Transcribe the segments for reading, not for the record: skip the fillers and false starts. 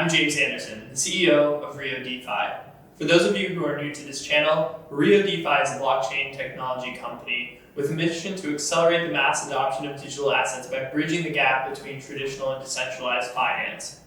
I'm James Anderson, the CEO of RioDeFi. For those of you who are new to this channel, RioDeFi is a blockchain technology company with a mission to accelerate the mass adoption of digital assets by bridging the gap between traditional and decentralized finance.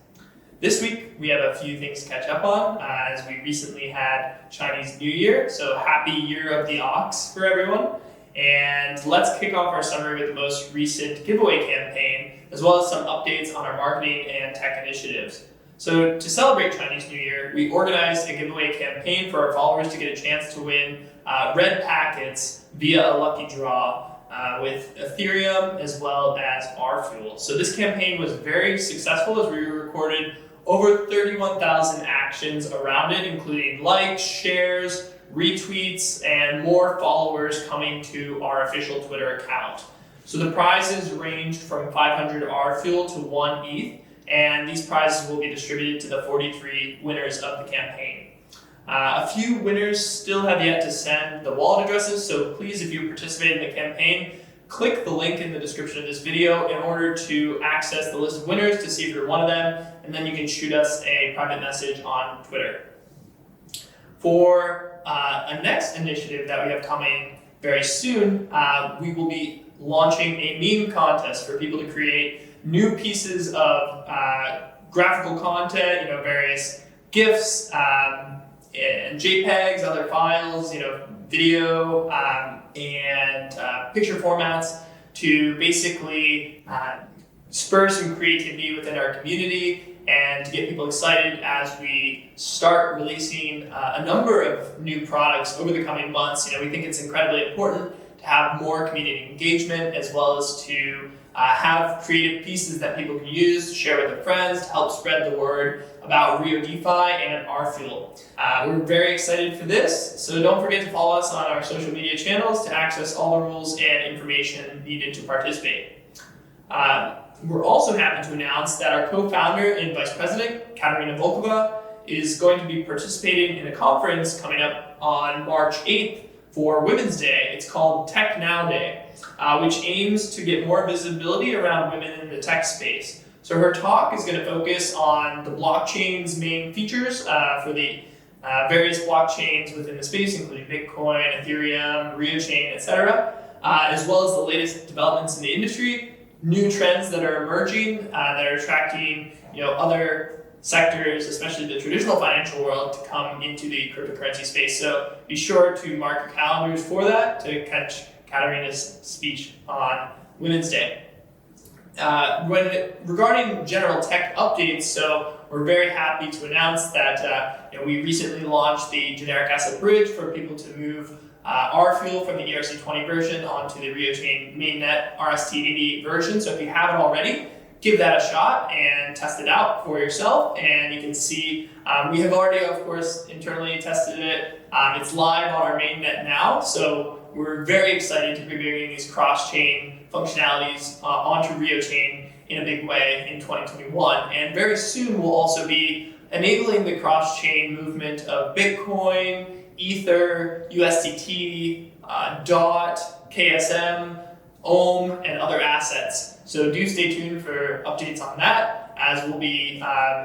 This week, we have a few things to catch up on, as we recently had Chinese New Year, so happy Year of the Ox for everyone. And let's kick off our summary with the most recent giveaway campaign, as well as some updates on our marketing and tech initiatives. So to celebrate Chinese New Year, we organized a giveaway campaign for our followers to get a chance to win red packets via a lucky draw with Ethereum as well as RFuel. So this campaign was very successful as we recorded over 31,000 actions around it, including likes, shares, retweets, and more followers coming to our official Twitter account. So the prizes ranged from 500 RFuel to 1 ETH, and these prizes will be distributed to the 43 winners of the campaign. A few winners still have yet to send the wallet addresses, so please, if you participate in the campaign, click the link in the description of this video in order to access the list of winners to see if you're one of them, and then you can shoot us a private message on Twitter. For a next initiative that we have coming very soon, we will be launching a meme contest for people to create new pieces of graphical content, various GIFs and JPEGs, other files, video and picture formats to basically spur some creativity within our community and to get people excited as we start releasing a number of new products over the coming months. We think it's incredibly important to have more community engagement, as well as to have creative pieces that people can use to share with their friends to help spread the word about RioDeFi and RFuel. We're very excited for this, so don't forget to follow us on our social media channels to access all the rules and information needed to participate. We're also happy to announce that our co-founder and vice president, Katerina Volkova, is going to be participating in a conference coming up on March 8th for Women's Day. It's called Tech Now Day, which aims to get more visibility around women in the tech space. So her talk is going to focus on the blockchain's main features for the various blockchains within the space, including Bitcoin, Ethereum, RioChain, etc., as well as the latest developments in the industry, new trends that are emerging that are attracting other sectors, especially the traditional financial world, to come into the cryptocurrency space. So be sure to mark your calendars for that to catch Katerina's speech on Women's Day. Regarding general tech updates, so we're very happy to announce that we recently launched the generic asset bridge for people to move RFuel from the ERC20 version onto the RioChain mainnet RST80 version. So if you haven't already, give that a shot and test it out for yourself. And you can see we have already, of course, internally tested it. It's live on our mainnet now. So we're very excited to be bringing these cross-chain functionalities onto RioChain in a big way in 2021. And very soon we'll also be enabling the cross-chain movement of Bitcoin, Ether, USDT, DOT, KSM, Ohm, and other assets. So do stay tuned for updates on that, as we'll be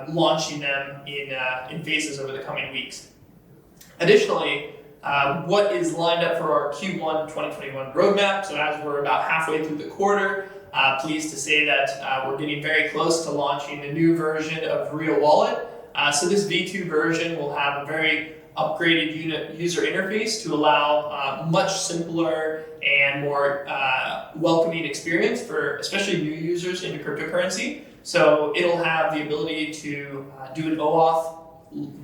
launching them in phases over the coming weeks. Additionally, what is lined up for our Q1 2021 roadmap, so as we're about halfway through the quarter, pleased to say that we're getting very close to launching the new version of Rio Wallet. So this V2 version will have a very upgraded user interface to allow much simpler and more welcoming experience for especially new users into cryptocurrency. So it'll have the ability to do an OAuth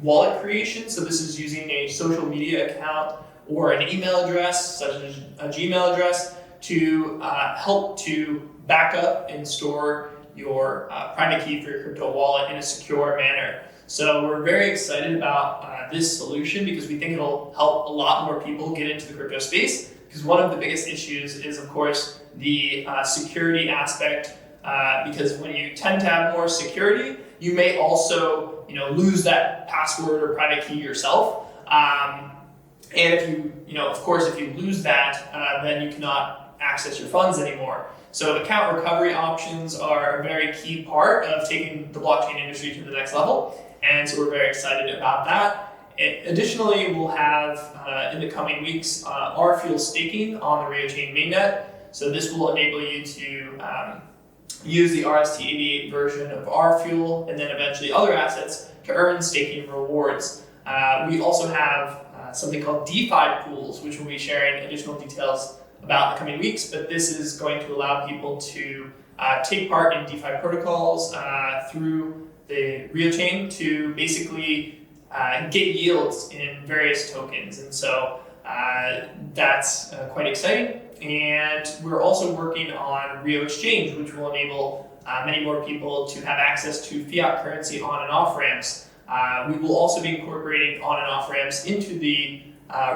wallet creation. So this is using a social media account or an email address, such as a Gmail address, to help to back up and store your private key for your crypto wallet in a secure manner. So we're very excited about this solution because we think it'll help a lot more people get into the crypto space, because one of the biggest issues is, of course, the security aspect, because when you tend to have more security, you may also lose that password or private key yourself. And if you, of course, if you lose that, then you cannot access your funds anymore. So account recovery options are a very key part of taking the blockchain industry to the next level. And so we're very excited about that. Additionally, we'll have in the coming weeks RFuel staking on the RioChain mainnet. So this will enable you to use the RST88 version of RFuel and then eventually other assets to earn staking rewards. We also have something called DeFi pools, which we'll be sharing additional details about in the coming weeks, but this is going to allow people to take part in DeFi protocols through the RioChain to basically get yields in various tokens. And so that's quite exciting. And we're also working on Rio Exchange, which will enable many more people to have access to fiat currency on and off ramps. We will also be incorporating on and off ramps into the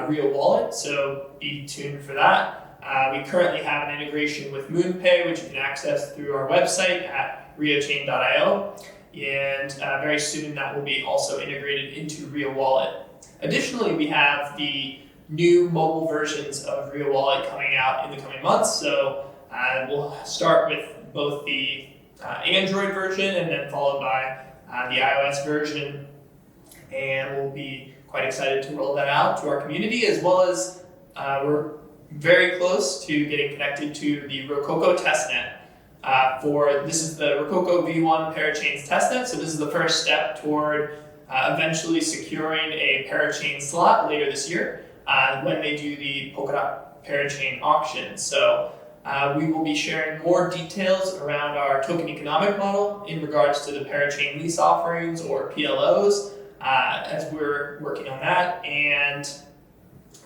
Rio wallet, so be tuned for that. We currently have an integration with MoonPay, which you can access through our website at riochain.io, and very soon that will be also integrated into Rio Wallet. Additionally, we have the new mobile versions of Rio Wallet coming out in the coming months, so we'll start with both the Android version and then followed by the iOS version, and we'll be quite excited to roll that out to our community, as well as we're very close to getting connected to the Rococo testnet. This is the Rococo V1 Parachains testnet, so this is the first step toward eventually securing a parachain slot later this year when they do the Polkadot parachain auction. So we will be sharing more details around our token economic model in regards to the parachain lease offerings or PLOs as we're working on that. And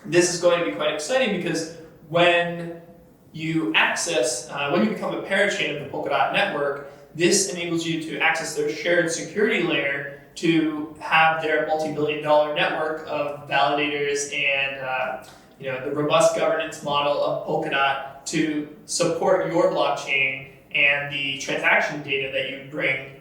this is going to be quite exciting because when you become a parachain of the Polkadot network, this enables you to access their shared security layer to have their multi-billion-dollar network of validators and the robust governance model of Polkadot to support your blockchain and the transaction data that you bring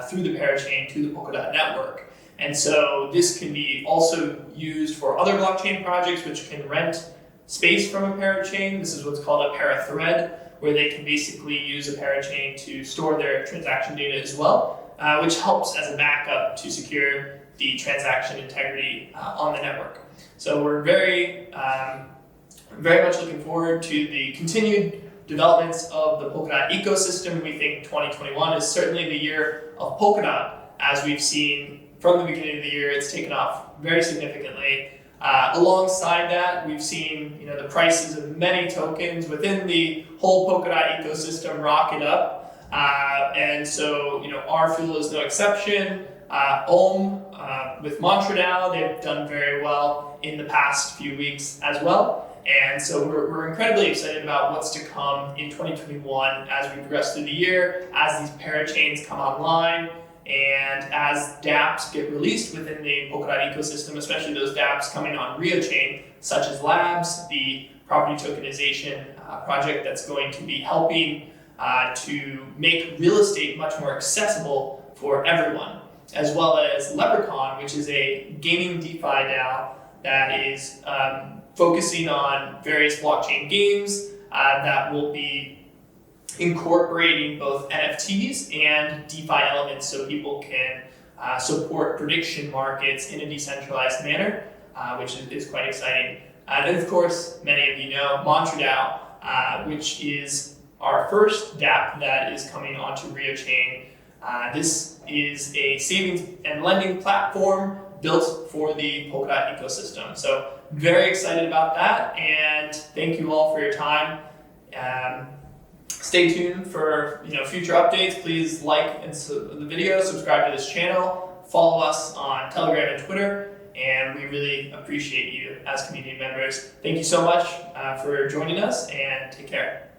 through the parachain to the Polkadot network. And so this can be also used for other blockchain projects which can rent space from a parachain. This is what's called a parathread, where they can basically use a parachain to store their transaction data as well, which helps as a backup to secure the transaction integrity on the network. So we're very much looking forward to the continued developments of the Polkadot ecosystem. We think 2021 is certainly the year of Polkadot. As we've seen from the beginning of the year, it's taken off very significantly. Alongside that, we've seen the prices of many tokens within the whole Polkadot ecosystem rocket up, and so RFuel is no exception. Ohm with Montreal, they've done very well in the past few weeks as well. And so we're incredibly excited about what's to come in 2021 as we progress through the year, as these parachains come online, and as dApps get released within the Polkadot ecosystem, especially those dApps coming on RioChain, such as Labs, the property tokenization project that's going to be helping to make real estate much more accessible for everyone, as well as Leprechaun, which is a gaming DeFi DAO that is focusing on various blockchain games that will be incorporating both NFTs and DeFi elements so people can support prediction markets in a decentralized manner, which is quite exciting. And of course, many of you know Montreal, which is our first dApp that is coming onto RioChain. This is a savings and lending platform built for the Polkadot ecosystem. So very excited about that, and thank you all for your time. Stay tuned for future updates. Please like the video, subscribe to this channel, follow us on Telegram and Twitter, and we really appreciate you as community members. Thank you so much for joining us, and take care.